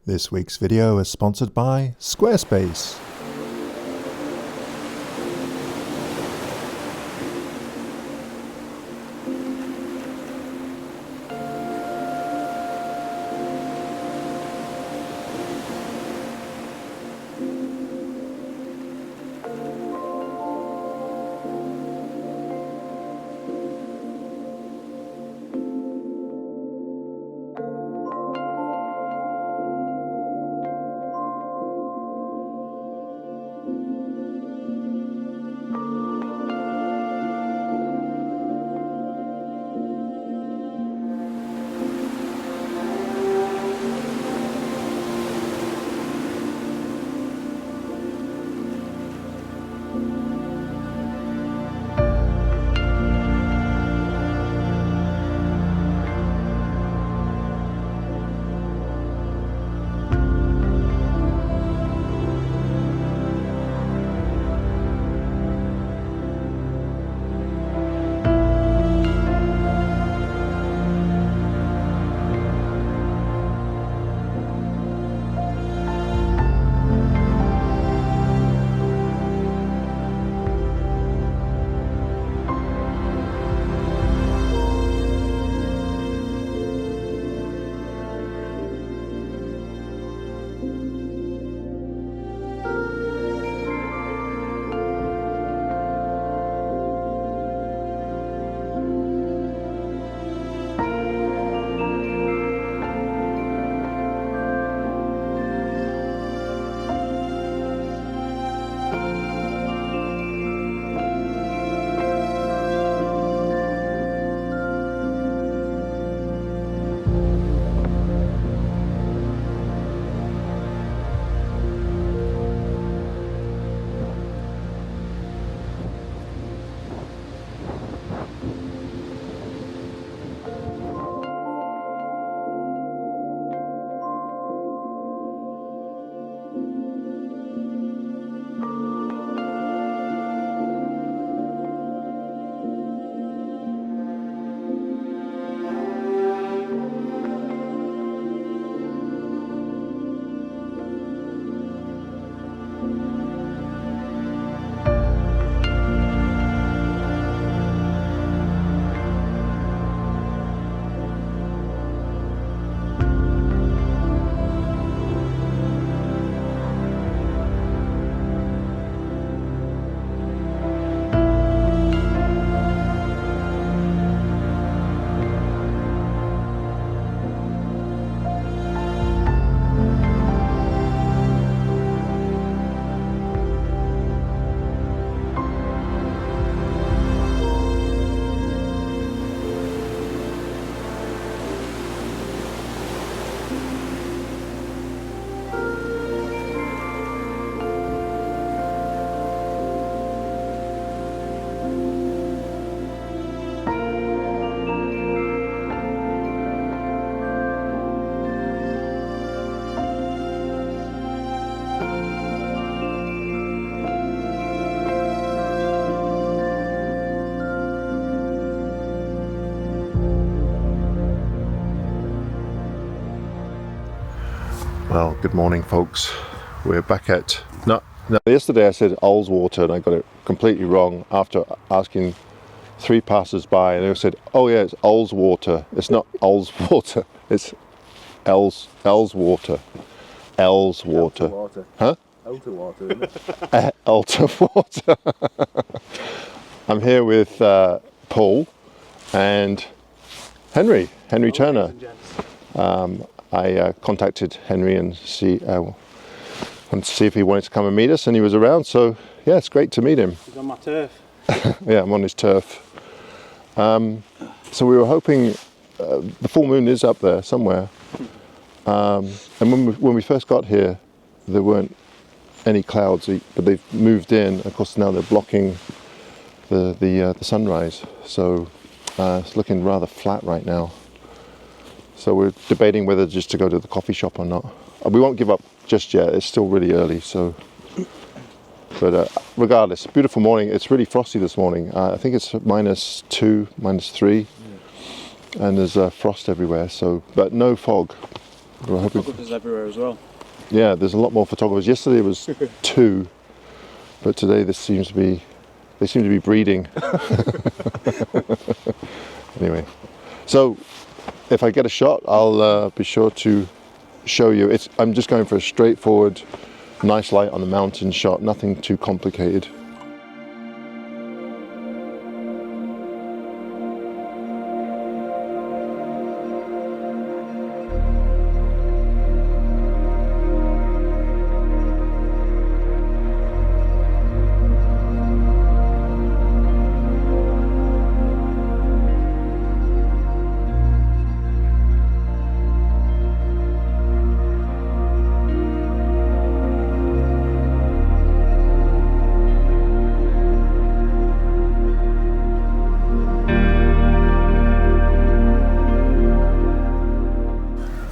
This week's video is sponsored by Squarespace. Well, good morning, folks. We're back at... No, yesterday I said Ullswater and I got it completely wrong after asking 3 passers-by, and they said, oh yeah, it's Ullswater. It's not Ullswater, it's Ullswater. Ullswater. Huh? Ullswater, isn't it? Ullswater. I'm here with Paul and Henry Turner. I contacted Henry and wanted to see if he wanted to come and meet us, and he was around, so yeah, it's great to meet him. He's on my turf. Yeah, I'm on his turf. So we were hoping, the full moon is up there somewhere, and when we first got here there weren't any clouds, but they've moved in. Of course now they're blocking the sunrise, so it's looking rather flat right now. So we're debating whether just to go to the coffee shop or not. We won't give up just yet, it's still really early, so. But regardless, beautiful morning. It's really frosty this morning. I think it's -2, -3, and there's frost everywhere. So, but no fog. We're hoping. Photographers everywhere as well. Yeah, there's a lot more photographers. Yesterday was 2, but today they seem to be breeding. Anyway, so if I get a shot, I'll be sure to show you. I'm just going for a straightforward, nice light on the mountain shot, nothing too complicated.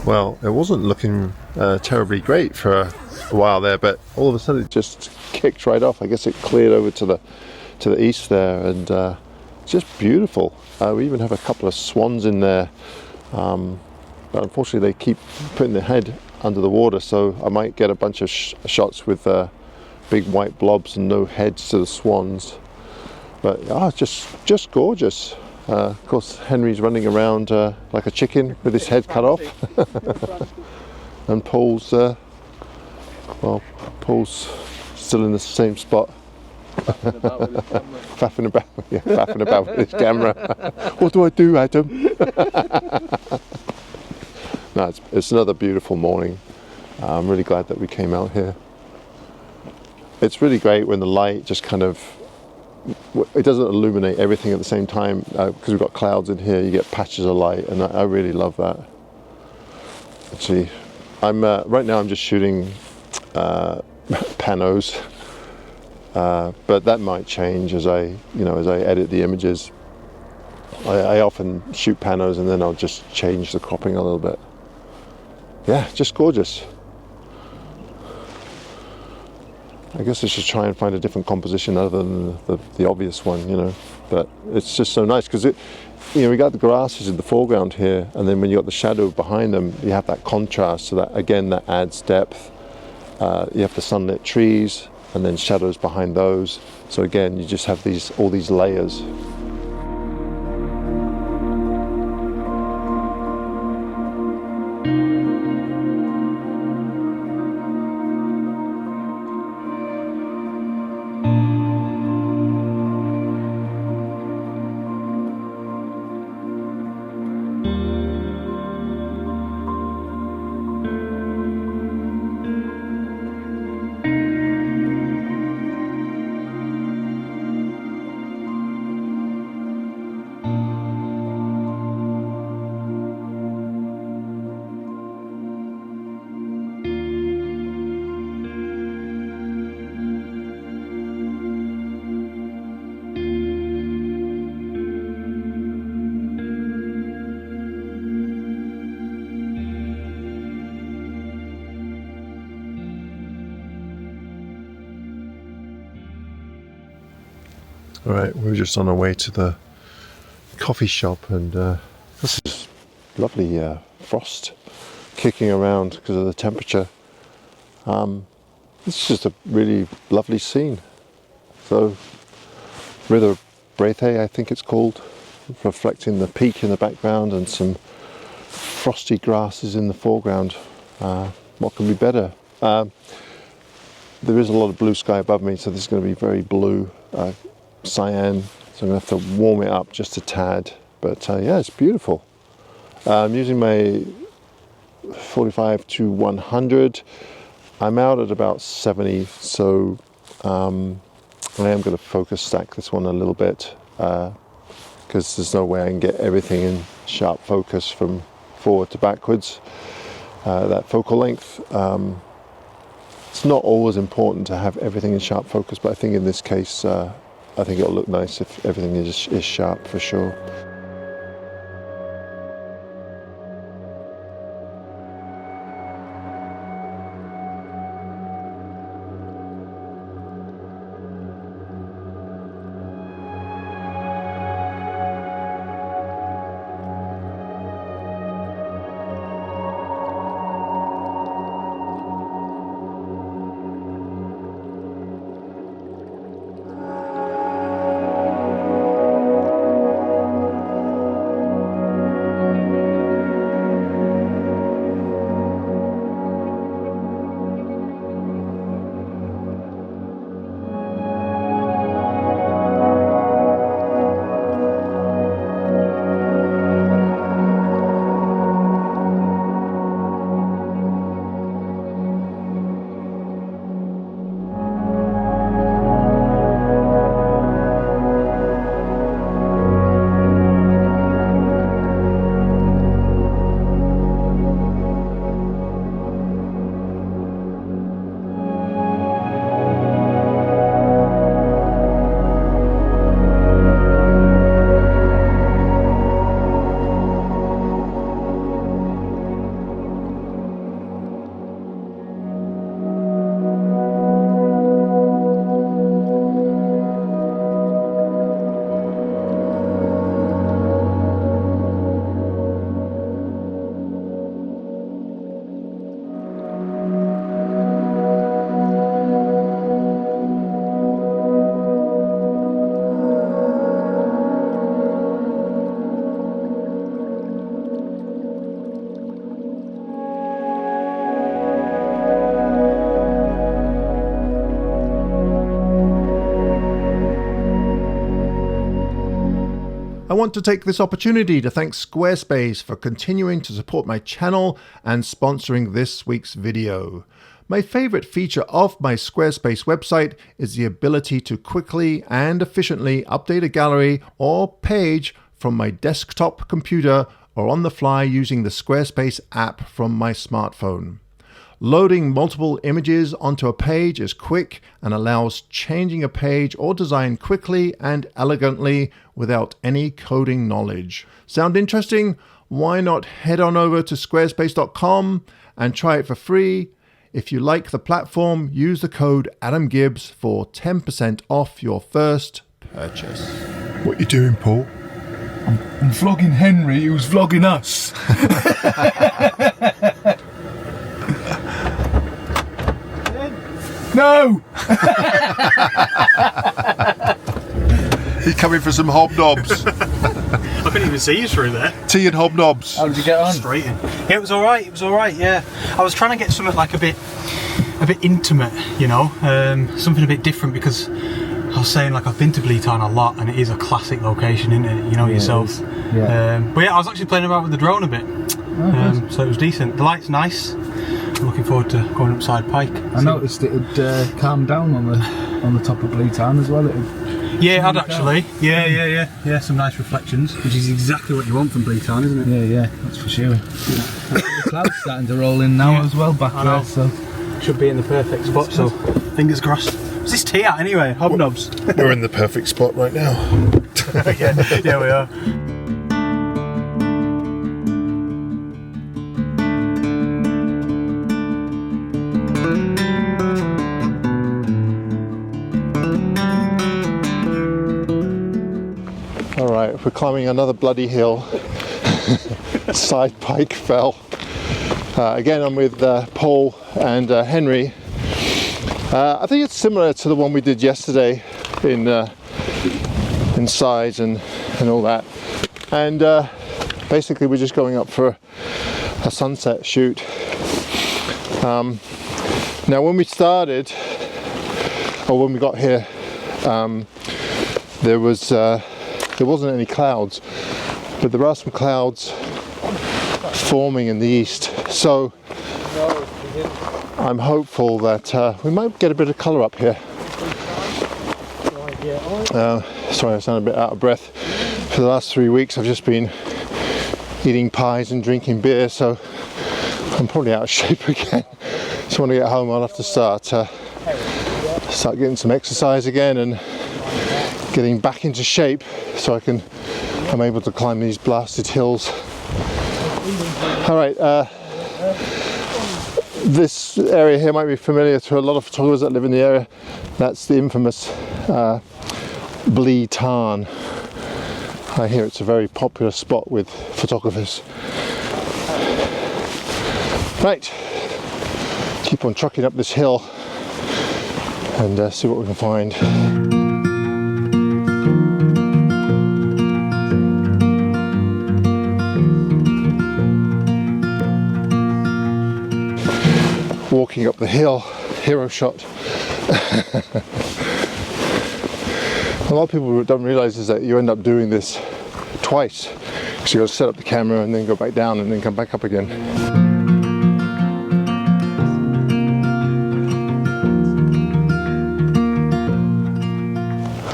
Well, it wasn't looking terribly great for a while there, but all of a sudden it just kicked right off. I guess it cleared over to the east there, and it's just beautiful. We even have a couple of swans in there, but unfortunately they keep putting their head under the water, so I might get a bunch of shots with big white blobs and no heads to the swans. But just gorgeous. Of course, Henry's running around like a chicken with his head cut off, and Paul's still in the same spot, faffing about with his camera. What do I do, Adam? No, it's another beautiful morning. I'm really glad that we came out here. It's really great when the light just kind of, it doesn't illuminate everything at the same time, because we've got clouds in here. You get patches of light, and I really love that. Actually, right now I'm just shooting panos, but that might change as I edit the images. I often shoot panos and then I'll just change the cropping a little bit. Yeah, just gorgeous. I guess I should try and find a different composition other than the obvious one, but it's just so nice because we got the grasses in the foreground here, and then when you got the shadow behind them, you have that contrast, so that again that adds depth. You have the sunlit trees and then shadows behind those, so again you just have all these layers. All right, we're just on our way to the coffee shop, and this is lovely frost kicking around because of the temperature. It's just a really lovely scene. So, River Brathay, I think it's called, reflecting the peak in the background and some frosty grasses in the foreground. What can be better? There is a lot of blue sky above me, so this is going to be very blue. Cyan, so I'm going to have to warm it up just a tad, but yeah, it's beautiful. I'm using my 45-100. I'm out at about 70, so I am going to focus stack this one a little bit, because there's no way I can get everything in sharp focus from forward to backwards. That focal length, it's not always important to have everything in sharp focus, but I think in this case I think it'll look nice if everything is sharp, for sure. want to take this opportunity to thank Squarespace for continuing to support my channel and sponsoring this week's video. My favorite feature of my Squarespace website is the ability to quickly and efficiently update a gallery or page from my desktop computer or on the fly using the Squarespace app from my smartphone. Loading multiple images onto a page is quick and allows changing a page or design quickly and elegantly without any coding knowledge. Sound interesting? Why not head on over to squarespace.com and try it for free? If you like the platform, use the code AdamGibbs for 10% off your first purchase. What you doing, Paul? I'm vlogging Henry, who's vlogging us. No! He's coming for some hobnobs. I couldn't even see you through there. Tea and hobnobs. How did you get on? Straight in. Yeah, it was all right. It was all right. Yeah, I was trying to get something like a bit intimate, you know, something a bit different because I was saying like I've been to Bleetown a lot and it is a classic location, isn't it? You know yourself. Yeah. But yeah, I was actually playing about with the drone a bit, so it was decent. The light's nice. I'm looking forward to going upside Pike. I noticed it had calmed down on the top of Bleetown as well. Yeah, it had actually. Yeah. Some nice reflections, which is exactly what you want from Bleetown, isn't it? Yeah, that's for sure. The clouds starting to roll in now as well back there, so should be in the perfect spot. So fingers crossed. What's this tea at anyway? Hobnobs. We're in the perfect spot right now. yeah, we are. Alright, we're climbing another bloody hill. Side Pike fell. Again, I'm with Paul and Henry. I think it's similar to the one we did yesterday in size and all that. And basically we're just going up for a sunset shoot. Now when we started, or when we got here, there wasn't any clouds, but there are some clouds forming in the east. So I'm hopeful that we might get a bit of colour up here. Sorry, I sound a bit out of breath. For the last 3 weeks I've just been eating pies and drinking beer, so I'm probably out of shape again. So when I get home I'll have to start getting some exercise again and getting back into shape so I'm able to climb these blasted hills. Alright, this area here might be familiar to a lot of photographers that live in the area. That's the infamous Bleetown. I hear it's a very popular spot with photographers. Right, keep on trucking up this hill and see what we can find. Walking up the hill, hero shot. A lot of people don't realise is that you end up doing this twice. So you got to set up the camera and then go back down and then come back up again.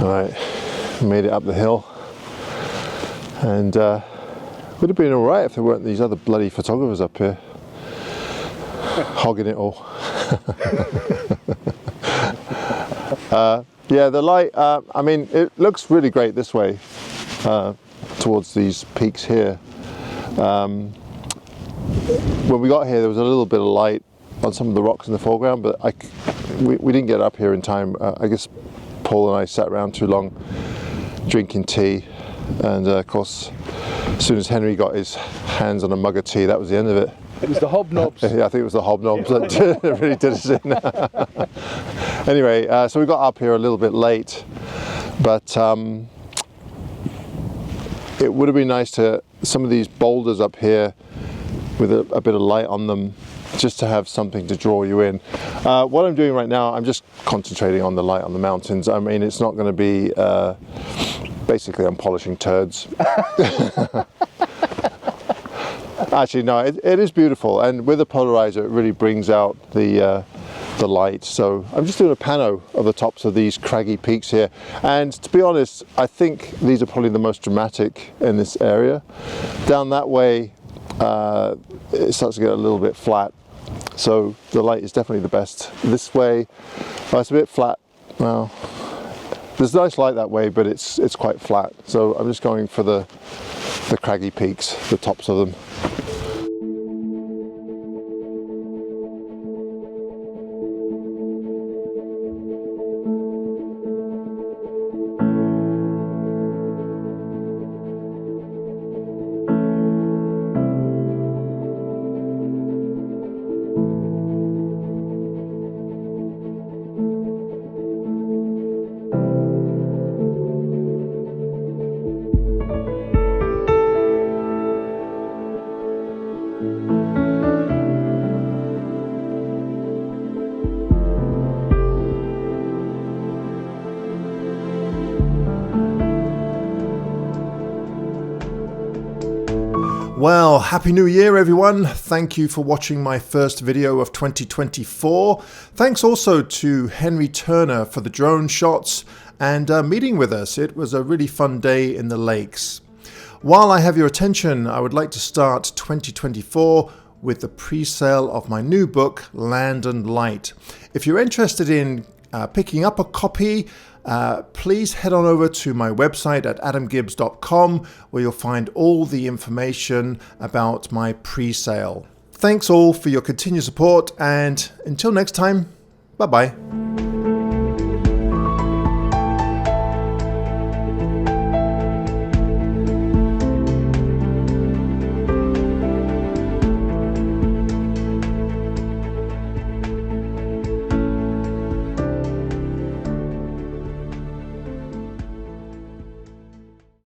Alright, made it up the hill, and would have been alright if there weren't these other bloody photographers up here hogging it all. Yeah, the light, I mean, it looks really great this way towards these peaks here. When we got here there was a little bit of light on some of the rocks in the foreground, but we didn't get up here in time. I guess Paul and I sat around too long drinking tea, and of course as soon as Henry got his hands on a mug of tea, that was the end of it. it was the hobnobs. Yeah, I think it was the hobnobs that really did us in. Anyway, so we got up here a little bit late, but it would have been nice to, some of these boulders up here with a bit of light on them, just to have something to draw you in. What I'm doing right now, I'm just concentrating on the light on the mountains. I mean, it's not going to be basically I'm polishing turds. Actually, no, it is beautiful, and with the polarizer it really brings out the light. So I'm just doing a pano of the tops of these craggy peaks here, and to be honest, I think these are probably the most dramatic in this area. Down that way it starts to get a little bit flat, so the light is definitely the best. This way, oh, it's a bit flat. Well, there's nice light that way, but it's quite flat, so I'm just going for the craggy peaks, the tops of them. Well, Happy New Year everyone. Thank you for watching my first video of 2024. Thanks also to Henry Turner for the drone shots and meeting with us. It was a really fun day in the lakes. While I have your attention, I would like to start 2024 with the pre-sale of my new book, Land and Light. If you're interested in picking up a copy, please head on over to my website at adamgibbs.com, where you'll find all the information about my pre-sale. Thanks all for your continued support, and until next time, bye-bye.